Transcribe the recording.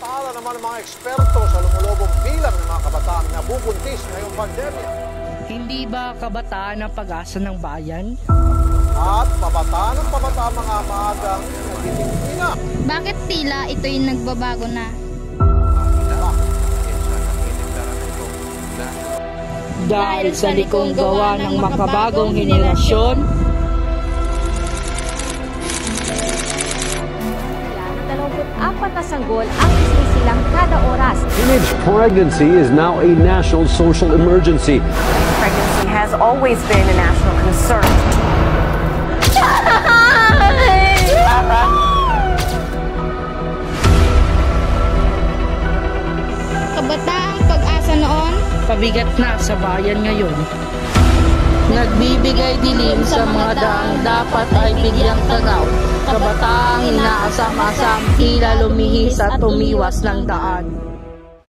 Paalala naman ng mga eksperto sa lumulubong bilang ng mga kabataang nabubuntis ngayong pandemya. Hindi ba kabataan ang pag-asa ng bayan? At pabataan ng pabataan mga maagang nagtitingina. Bakit tila ito'y nagbabago na? Dahil sa likong gawa ng makabagong henerasyon, 24 na sanggol ang isisilang kada oras. Teenage pregnancy is now a national social emergency. Pregnancy has always been a national concern. Kabataang pag-asa noon, pabigat na sa bayan ngayon. Nagbibigay dilim sa mga daang dapat ay bigyang tagaw. Kabataang inaasam-asam, tila lumihis at umiwas ng daan.